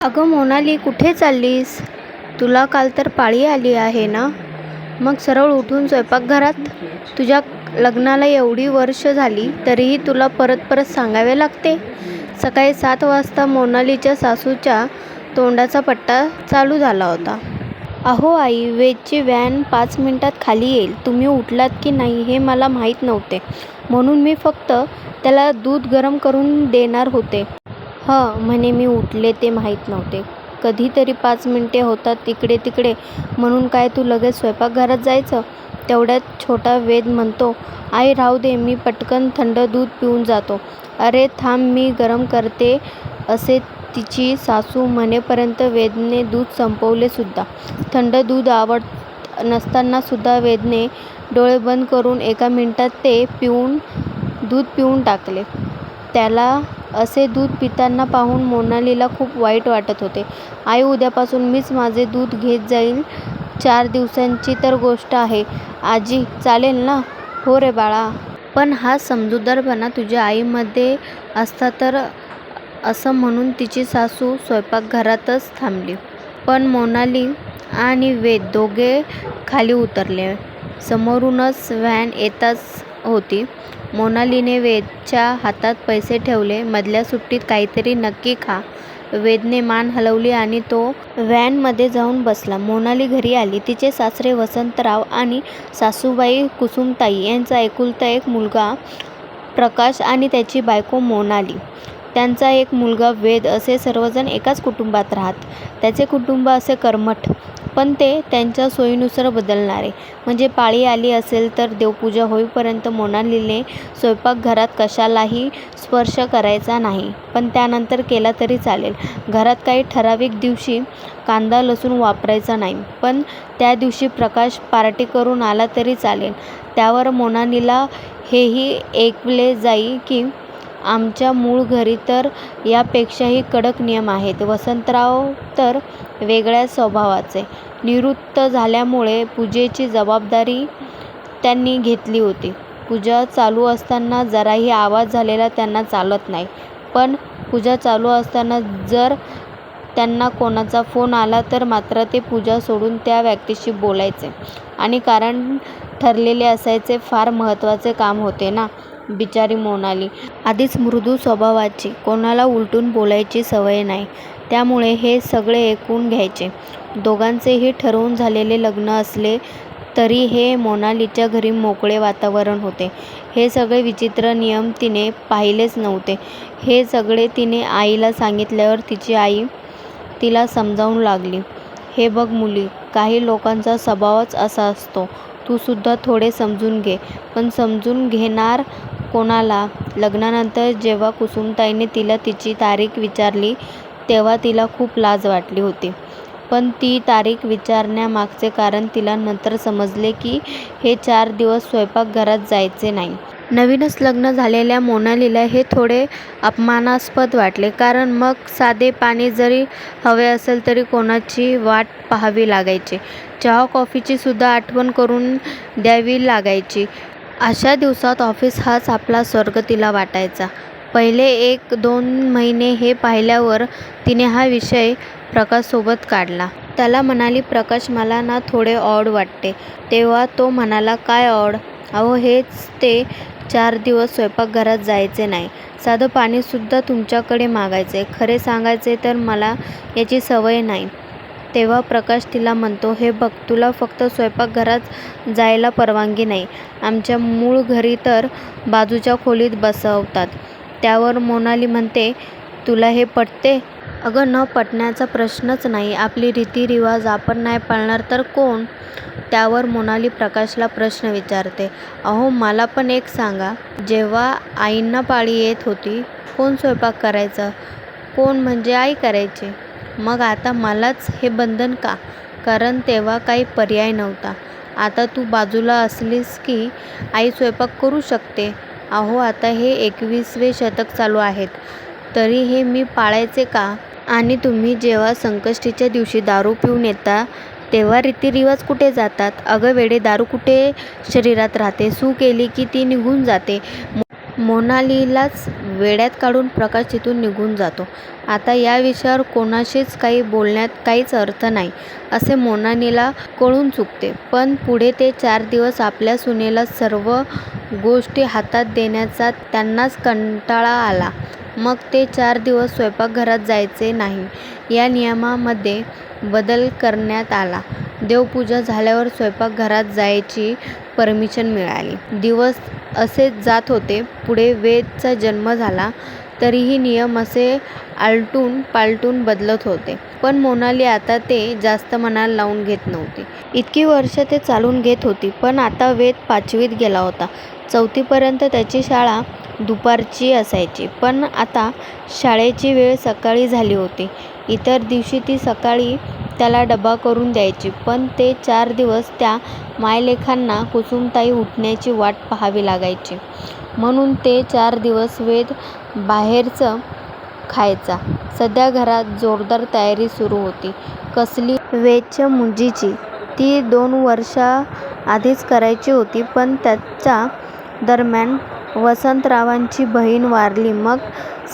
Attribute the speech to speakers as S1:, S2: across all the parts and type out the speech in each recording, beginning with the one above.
S1: अगं मोनाली, कुठे चाललीस? तुला काल तर पाळी आली आहे ना? मग सरळ उठून स्वयंपाकघरात. तुझ्या लग्नाला एवढी वर्ष झाली तरीही तुला परत परत सांगावे लागते. सकाळी 7 वाजता मोनालीच्या सासूच्या तोंडाचा पट्टा चालू झाला होता. अहो आई, वेदची व्हॅन 5 मिनिटात खाली येईल. तुम्ही उठलात की नाही हे मला माहीत नव्हते, म्हणून मी फक्त त्याला दूध गरम करून देणार होते. म्हणे मी उठले ते माहीत नव्हते. कधीतरी 5 मिनिटे होतात इकडे तिकडे, म्हणून काय तू लगेच स्वयंपाकघरात जायचं? तेवढ्यात छोटा वेद म्हणतो, आई राहू दे, मी पटकन थंड दूध पिऊन जातो. अरे थांब, मी गरम करते असे तिची सासू म्हणेपर्यंत वेदने दूध संपवले सुद्धा. थंड दूध आवडत नसतानासुद्धा वेदने डोळे बंद करून 1 मिनिटात ते दूध पिऊन टाकले. त्याला असे दूध पिताना पाहून मोनालीला खूप वाईट वाटत होते. आई, उद्यापासून मीच माझे दूध घेत जाईल. 4 दिवसांची तर गोष्ट आहे. आजी, चालेल ना? हो रे बाळा. पण हा समजूतदारपणा तुझ्या आईमध्ये असता तर, असं म्हणून तिची सासू स्वयंपाकघरातच थांबली. पण मोनाली आणि वेद दोघे खाली उतरले. समोरूनच व्हॅन येताच होती. मोनालीने वेदच्या हातात पैसे ठेवले. मधल्या सुट्टीत काहीतरी नक्की खा. वेदने मान हलवली आणि तो व्हॅनमध्ये जाऊन बसला. मोनाली घरी आली. तिचे सासरे वसंतराव आणि सासूबाई कुसुमताई यांचा एकुलता एक मुलगा प्रकाश आणि त्याची बायको मोनाली, त्यांचा एक मुलगा वेद असे सर्वजण एकाच कुटुंबात राहत. त्याचे कुटुंब असे कर्मठ, पण ते त्यांच्या सोयीनुसार बदलणारे. म्हणजे पाळी आली असेल तर देवपूजा होईपर्यंत मोनालीने स्वयंपाकघरात कशालाही स्पर्श करायचा नाही, पण त्यानंतर केला तरी चालेल. घरात काही ठराविक दिवशी कांदा लसूण वापरायचा नाही, पण त्या दिवशी प्रकाश पार्टी करून आला तरी चालेल. त्यावर मोनालीला हेही ऐकवले जाई की आमच्या मूळ घरी तर यापेक्षाही कडक नियम आहेत. वसंतराव तर वेगळ्याच स्वभावाचे. निवृत्त झाल्यामुळे पूजेची जबाबदारी त्यांनी घेतली होती. पूजा चालू असताना जराही आवाज झालेला त्यांना चालत नाही, पण पूजा चालू असताना जर त्यांना कोणाचा फोन आला तर मात्र ते पूजा सोडून त्या व्यक्तीशी बोलायचे. आणि कारण ठरलेले असायचे. फार महत्त्वाचे काम होते ना. बिचारी मोनाली आधीच मृदू स्वभावाची, कोणाला उलटून बोलायची सवय नाही, त्यामुळे हे सगळे ऐकून घ्यायचे. दोघांचेही ठरवून झालेले लग्न असले तरी हे मोनालीच्या घरी मोकळे वातावरण होते. हे सगळे विचित्र नियम तिने पाहिलेच नव्हते. हे सगळे तिने आईला सांगितल्यावर तिची आई तिला समजावून लागली. हे बघ मुली, काही लोकांचा स्वभावच असा असतो. तू सुद्धा थोडे समजून घे. पण समजून घेणार कोणाला? लग्नानंतर जेव्हा कुसुमताईने तिला तिची तारीख विचारली तेव्हा तिला खूप लाज वाटली होती. पण ती तारीख विचारण्यामागचे कारण तिला नंतर समजले की हे 4 दिवस स्वयंपाकघरात जायचे नाही. नवीनच लग्न झालेल्या मोनालीला हे थोडे अपमानास्पद वाटले, कारण मग साधे पाणी जरी हवे असेल तरी कोणाची वाट पाहावी लागायची. चहा कॉफीची सुद्धा आठवण करून द्यावी लागायची. अशा दिवसात ऑफिस हाच आपला स्वर्ग तिला वाटायचा. पहिले 1-2 महिने हे पाहिल्यावर तिने हा विषय प्रकाशसोबत काढला. त्याला म्हणाली, प्रकाश, मला ना थोडे ऑड वाटते. तेव्हा तो म्हणाला, काय ऑड? अहो हेच ते 4 दिवस स्वयंपाकघरात जायचे नाही. साधं पाणीसुद्धा तुमच्याकडे मागायचे. खरे सांगायचे तर मला याची सवय नाही. तेव्हा प्रकाश तिला म्हणतो, हे बघ, तुला फक्त स्वयंपाकघरात जायला परवानगी नाही. आमच्या मूळ घरी तर बाजूच्या खोलीत बसवतात. त्यावर मोनाली म्हणते, तुला हे पटते? अगं, न पटण्याचा प्रश्नच नाही. आपली रीतिरिवाज आपण नाही पाळणार तर कोण? त्यावर मोनाली प्रकाशला प्रश्न विचारते, अहो मला पण एक सांगा, जेव्हा आईंना पाळी येत होती कोण स्वयंपाक करायचं? कोण म्हणजे आई करायची. मग आता मलाच हे बंधन का? कारण तेव्हा काही पर्याय नव्हता. आता तू बाजूला असलीस की आई स्वयंपाक करू शकते. अहो आता हे 21वे शतक चालू आहेत, तरी हे मी पाळायचे का? आणि तुम्ही जेव्हा संकष्टीच्या दिवशी दारू पिऊन येता तेव्हा रीतिरिवाज कुठे जातात? अगं वेडे, दारू कुठे शरीरात राहते? सू केली की ती निघून जाते. मोनालीलाच वेड्यात काढून प्रकाश तिथून निघून जातो. आता या विषयावर कोणाशीच काही बोलण्यात काहीच अर्थ नाही असे मोनालीला कळून चुकते. पण पुढे ते 4 दिवस आपल्या सुनेला सर्व गोष्टी हातात देण्याचा त्यांनाच कंटाळा आला. मग ते 4 दिवस स्वयंपाकघरात जायचे नाही या नियमामध्ये बदल करण्यात आला. देवपूजा झाल्यावर स्वयंपाकघरात जायची परमिशन मिळाली. दिवस असेच जात होते. पुढे वेदचा जन्म झाला. तरीही नियम असे आलटून पालटून बदलत होते. पण मोनाली आता ते जास्त मनाला लावून घेत नव्हती. इतकी वर्ष ते चालून घेत होती. पण आता वेद 5वीत गेला होता. 4थीपर्यंत त्याची शाळा दुपारची असायची. पण आता शाळेची वेळ सकाळी झाली होती. इतर दिवशी ती सकाळी त्याला डबा करून द्यायची. पण ते 4 दिवस त्या मायलेखांना कुसुमताई उठण्याची वाट पाहावी लागायची. म्हणून ते 4 दिवस वेद बाहेरचं खायचा. सध्या घरात जोरदार तयारी सुरू होती. कसली? वेदच्या मुंजीची. ती 2 वर्षाआधीच करायची होती. पण त्याच्या दरम्यान वसंतरावांची बहीण वारली. मग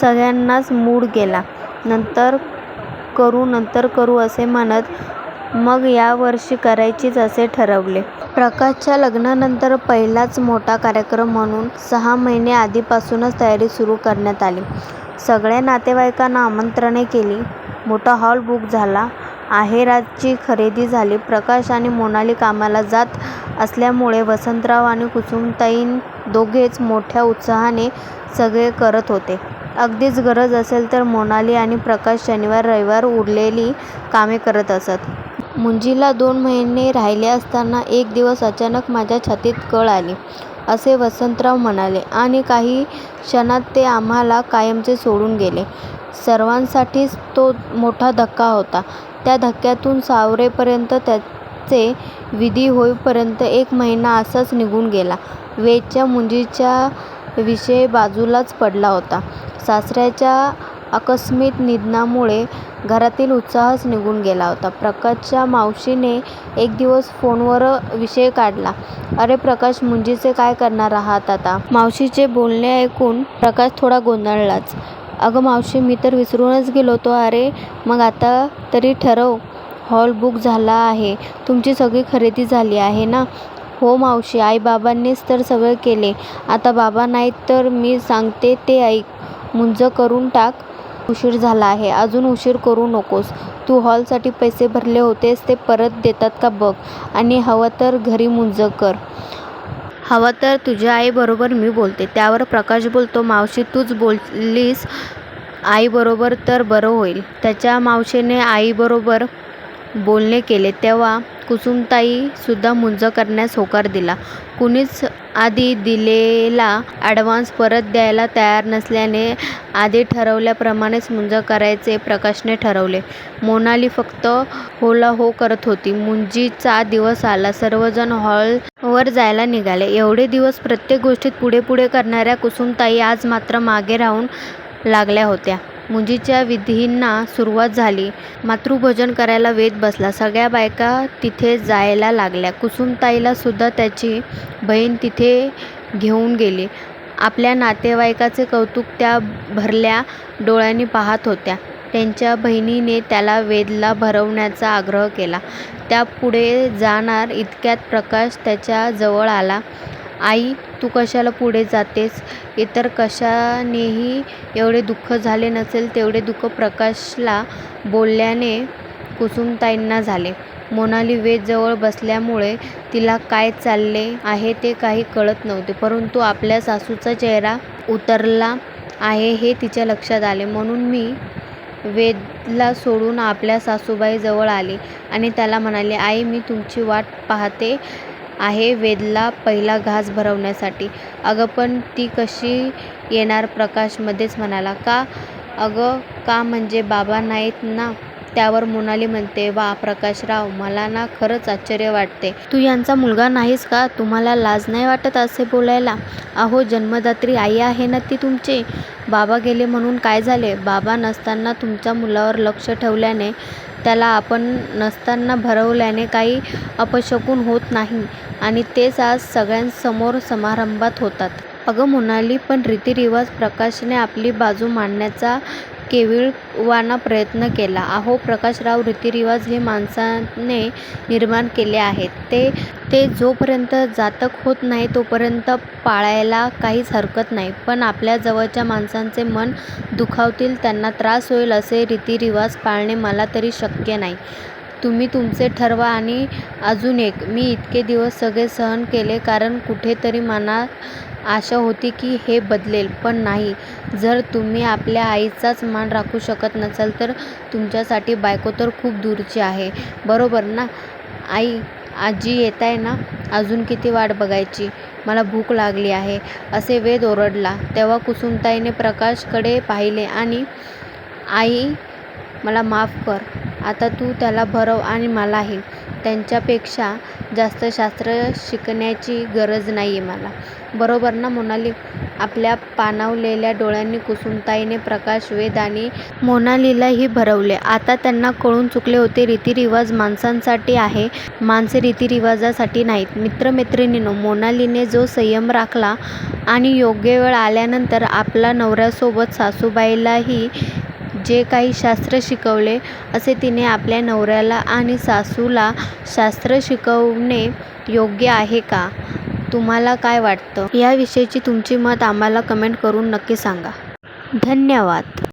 S1: सगळ्यांनाच मूड गेला. नंतर करू असे म्हणत मग यावर्षी करायचीच असे ठरवले. प्रकाशच्या लग्नानंतर पहिलाच मोठा कार्यक्रम म्हणून 6 महिने आधीपासूनच तयारी सुरू करण्यात आली. सगळ्या नातेवाईकांना आमंत्रणे केली. मोठा हॉल बुक झाला. आहेराची खरेदी झाली. प्रकाश आणि मोनाली कामाला जात असल्यामुळे वसंतराव आणि कुसुमताई दोघेच मोठ्या उत्साहाने सगळे करत होते. अगदीच गरज असेल तर मोनाली आणि प्रकाश शनिवार रविवार उरलेली कामे करत असत. मुंजीला 2 महिने राहिले असताना एक दिवस अचानक माझ्या छातीत कळ आली असे वसंतराव म्हणाले आणि काही क्षणात ते आम्हाला कायमचे सोडून गेले. सर्वांसाठीच तो मोठा धक्का होता. त्या धक्क्यातून सावरेपर्यंत त्याचे विधी होईपर्यंत 1 महिना असाच निघून गेला. वेदच्या मुंजीचा विषय बाजूलाच पडला होता. सासऱ्याच्या आकस्मिक निधनामुळे घरातील उत्साहच निघून गेला होता. प्रकाशच्या मावशीने एक दिवस फोनवर विषय काढला. अरे प्रकाश, मुंजीचे काय करणार आहात आता? मावशीचे बोलणे ऐकून प्रकाश थोडा गोंधळलाच. अगं मावशी, मी तर विसरूनच गेलो होतो. अरे मग आता तरी ठरव. हॉल बुक झाला आहे. तुमची सगळी खरेदी झाली आहे ना? हो मावशी, आई-बाबांनीच तर सगळे केले. आता बाबा नाहीत तर मी सांगते ते ऐक. मुंज करून टाक. उशीर झाला आहे. अजून उशीर करू नकोस. तू हॉलसाठी पैसे भरले होतेस ते परत देतात का बघ आणि हवं तर घरी मुंज कर. हवं तर तुझ्या आईबरोबर मी बोलते. त्यावर प्रकाश बोलतो, मावशी तूच बोललीस आईबरोबर तर बरं होईल. त्याच्या मावशीने आईबरोबर बोलणे केले तेव्हा कुसुमताई सुद्धा मुंज करण्यास होकार दिला. कुणीच आधी दिलेला ॲडव्हान्स परत द्यायला तयार नसल्याने आधी ठरवल्याप्रमाणेच मुंज करायचे प्रकाशने ठरवले. मोनाली फक्त होला हो करत होती. मुंजीचा दिवस आला. सर्वजण हॉलवर जायला निघाले. एवढे दिवस प्रत्येक गोष्टीत पुढे पुढे करणाऱ्या कुसुमताई आज मात्र मागे राहून लागल्या होत्या. मुंजीच्या विधींना सुरुवात झाली. मातृभोजन करायला वेद बसला. सगळ्या बायका तिथे जायला लागल्या. कुसुमताईला सुद्धा त्याची बहीण तिथे घेऊन गेली. आपल्या नातेवाईकाचे कौतुक त्या भरल्या डोळ्यांनी पाहत होत्या. त्यांच्या बहिणीने त्याला वेदला भरवण्याचा आग्रह केला. त्या पुढे जाणार इतक्यात प्रकाश त्याच्या जवळ आला. आई, तू कशाला पुढे जातेस? इतर कशानेही एवढे दुःख झाले नसेल तेवढे दुःख प्रकाशला बोलल्याने कुसुमताईंना झाले. मोनाली वेदजवळ बसल्यामुळे तिला काय चालले आहे ते काही कळत नव्हते. परंतु आपल्या सासूचा चेहरा उतरला आहे हे तिच्या लक्षात आले. म्हणून मी वेदला सोडून आपल्या सासूबाई जवळ आली आणि त्याला म्हणाले, आई मी तुमची वाट पाहते आहे वेदला पहिला घास भरवण्यासाठी. अगं पण ती कशी येणार? प्रकाश मध्येच म्हणाला. का? अगं का म्हणजे बाबा नाहीत ना. त्यावर मोनाली म्हणते, वा प्रकाशराव, मला ना खरंच आश्चर्य वाटते. तू यांचा मुलगा नाहीस का? तुम्हाला लाज नाही वाटत असे बोलायला? अहो जन्मदात्री आई आहे ना ती तुमची. बाबा गेले म्हणून काय झाले? बाबा नसताना तुमच्या मुलावर लक्ष ठेवल्याने, त्याला आपण नसताना भरवल्याने काही अपशकुन होत नाही आणि तेच आज सगळ्यांसमोर समारंभात होतात. अगं मोनाली, पण रीतिरिवाज प्रकाशने आपली बाजू मांडण्याचा केविलवाणा प्रयत्न केला. अहो प्रकाशराव, रीतिरिवाज हे माणसाने निर्माण केले आहेत. ते जोपर्यंत जातक होत नाही तोपर्यंत पाळायला काहीच हरकत नाही. पण आपल्या जवळच्या माणसांचे मन दुखावतील, त्यांना त्रास होईल असे रीतिरिवाज पाळणे मला तरी शक्य नाही. तुम्ही तुमचे ठरवा. आणि अजून एक, मी इतके दिवस सगळे सहन केले कारण कुठेतरी मनात आशा होती की हे बदलेल, पण नाही. जर तुम्ही आपल्या आईचाच मान राखू शकत नसाल तर तुमच्यासाठी बायको तर खूप दूरची आहे. बरोबर ना? आई, आजी येताय ना? अजून किती वाट बघायची? मला भूक लागली आहे, असे वेद ओरडला. तेव्हा कुसुमताईने प्रकाशकडे पाहिले आणि आई, मला माफ कर. आता तू त्याला भरव आणि मलाही. त्यांच्यापेक्षा जास्त शास्त्र शिकण्याची गरज नाहीये मला. बरोबर ना मोनाली? आपल्या पाणावलेल्या डोळ्यांनी कुसुमताईने प्रकाश, वेद आणि मोनालीलाही भरवले. आता त्यांना कळून चुकले होते, रीतिरिवाज माणसांसाठी आहे, माणसे रीतिरिवाजासाठी नाहीत. मित्रमैत्रिणींनो, मोनालीने जो संयम राखला आणि योग्य वेळ आल्यानंतर आपल्या नवऱ्यासोबत सासूबाईलाही जे काही शास्त्र शिकवले, असे तिने आपल्या नवऱ्याला आणि सासूला शास्त्र शिकवणे योग्य आहे का? तुम्हाला काय वाटतं? याविषयीची तुमची मत आम्हाला कमेंट करून नक्की सांगा. धन्यवाद.